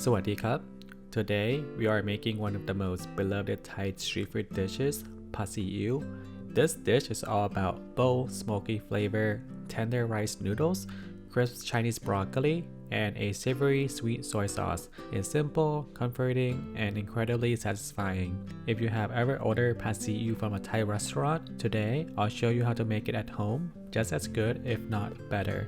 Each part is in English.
สวัสดีครับ Today we are making one of the most beloved Thai street food dishes, pad see ew. This dish is all about bold, smoky flavor, tender rice noodles, crisp Chinese broccoli, and a savory sweet soy sauce. It's simple, comforting, and incredibly satisfying. If you have ever ordered pad see ew from a Thai restaurant, today I'll show you how to make it at home, just as good if not better.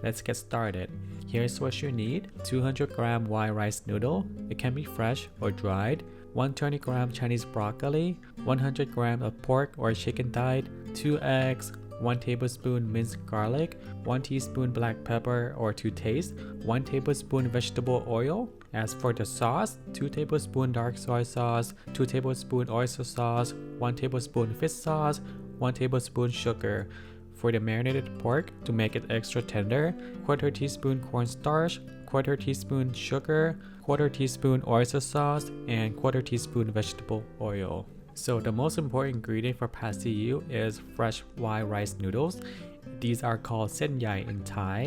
Let's get started. Here's what you need: 200 gram white rice noodle, it can be fresh or dried, 120 gram Chinese broccoli, 100 gram of pork or chicken thigh, 2 eggs, 1 tablespoon minced garlic, 1 teaspoon black pepper or to taste, 1 tablespoon vegetable oil. As for the sauce, 2 tablespoon dark soy sauce, 2 tablespoon oyster sauce, 1 tablespoon fish sauce, 1 tablespoon sugar. For the marinated pork, to make it extra tender, quarter teaspoon cornstarch, quarter teaspoon sugar, quarter teaspoon oyster sauce, and quarter teaspoon vegetable oil. So the most important ingredient for pad see ew is fresh white rice noodles. These are called sen yai in Thai.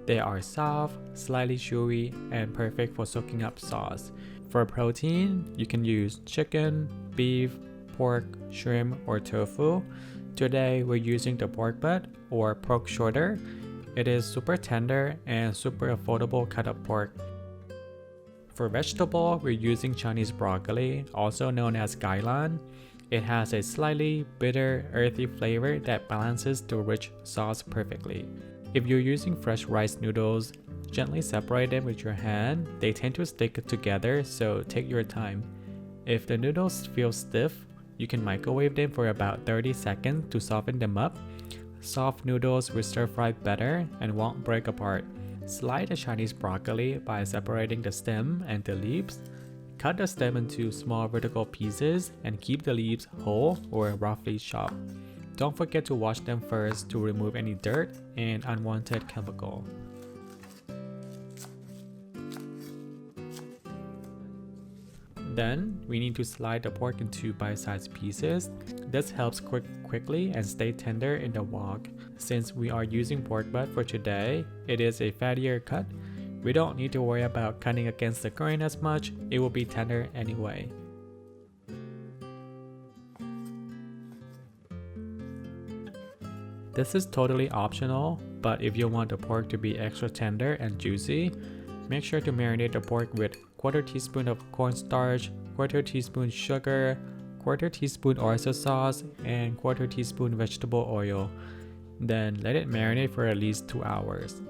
They are soft, slightly chewy, and perfect for soaking up sauce. For protein, you can use chicken, beef, pork, shrimp, or tofu. Today we're using the pork butt or pork shoulder. It is super tender and super affordable cut of pork. For vegetable, we're using Chinese broccoli, also known as gailan. It has a slightly bitter, earthy flavor that balances the rich sauce perfectly. If you're using fresh rice noodles, gently separate them with your hand. They tend to stick together, so take your time. If the noodles feel stiff, you can microwave them for about 30 seconds to soften them up. Soft noodles will stir fry better and won't break apart. Slide the Chinese broccoli by separating the stem and the leaves. Cut the stem into small vertical pieces and keep the leaves whole or roughly chopped. Don't forget to wash them first to remove any dirt and unwanted chemical. Then, we need to slide the pork into bite-sized pieces. This helps cook quickly and stay tender in the wok. Since we are using pork butt for today, it is a fattier cut. We don't need to worry about cutting against the grain as much, it will be tender anyway. This is totally optional, but if you want the pork to be extra tender and juicy, make sure to marinate the pork with quarter teaspoon of cornstarch, quarter teaspoon sugar, quarter teaspoon oyster sauce, and quarter teaspoon vegetable oil. Then let it marinate for at least 2 hours.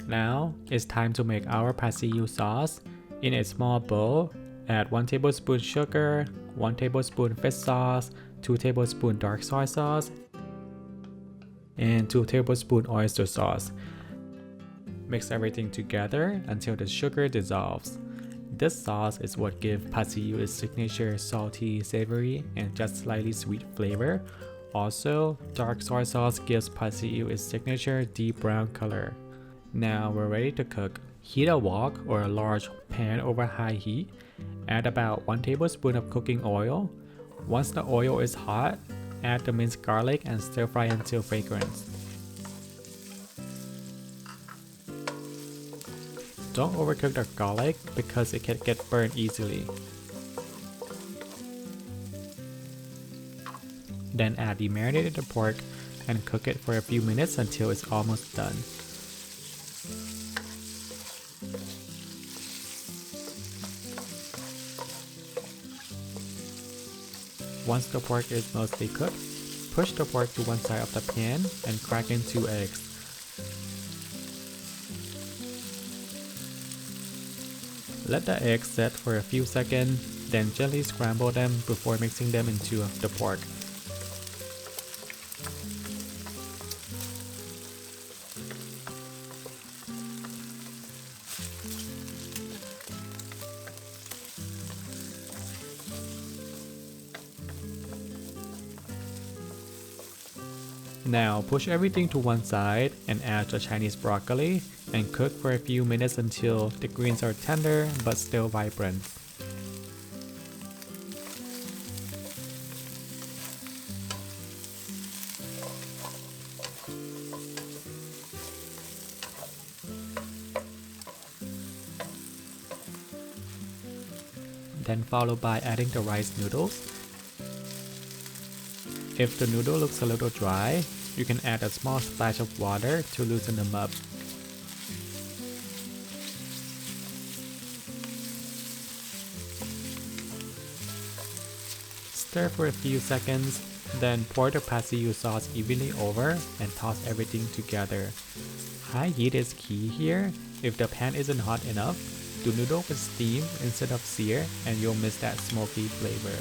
Now, it's time to make our pad see ew sauce. In a small bowl, add 1 tablespoon sugar, 1 tablespoon fish sauce, 2 tablespoon dark soy sauce, and 2 tablespoon oyster sauce. Mix everything together until the sugar dissolves. This sauce is what gives pad see ew its signature salty, savory, and just slightly sweet flavor. Also, dark soy sauce gives pad see ew its signature deep brown color. Now we're ready to cook. Heat a wok or a large pan over high heat. Add about 1 tablespoon of cooking oil. Once the oil is hot, add the minced garlic and stir fry until fragrance. Don't overcook the garlic because it can get burned easily. Then add the marinated pork and cook it for a few minutes until it's almost done. Once the pork is mostly cooked, push the pork to one side of the pan and crack in 2 eggs. Let the eggs set for a few seconds, then gently scramble them before mixing them into the pork. Now push everything to one side and add the Chinese broccoli and cook for a few minutes until the greens are tender but still vibrant. then followed by adding the rice noodles. If the noodle looks a little dry, you can add a small splash of water to loosen them up. Stir for a few seconds, then pour the pasiu sauce evenly over and toss everything together. High heat is key here. If the pan isn't hot enough, do noodle with steam instead of sear and you'll miss that smoky flavor.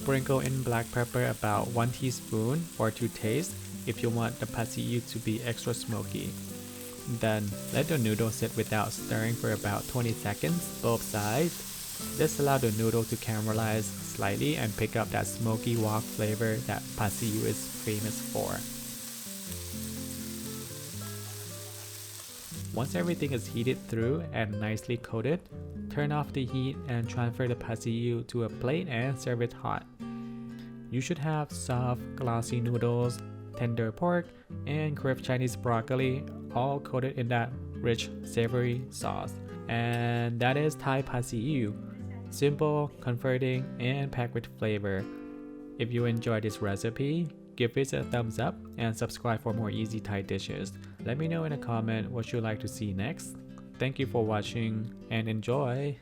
Sprinkle in black pepper about 1 teaspoon or to taste if you want the pasiu to be extra smoky. Then let the noodle sit without stirring for about 20 seconds both sides. This allows the noodle to caramelize slightly and pick up that smoky wok flavor that pasiu is famous for. Once everything is heated through and nicely coated, turn off the heat and transfer the pasiu to a plate and serve it hot. You should have soft, glossy noodles, tender pork, and crisp Chinese broccoli all coated in that rich, savory sauce. And that is Thai pasiu. Simple, comforting, and packed with flavor. If you enjoyed this recipe, give it a thumbs up and subscribe for more easy Thai dishes. Let me know in a comment what you'd like to see next. Thank you for watching and enjoy!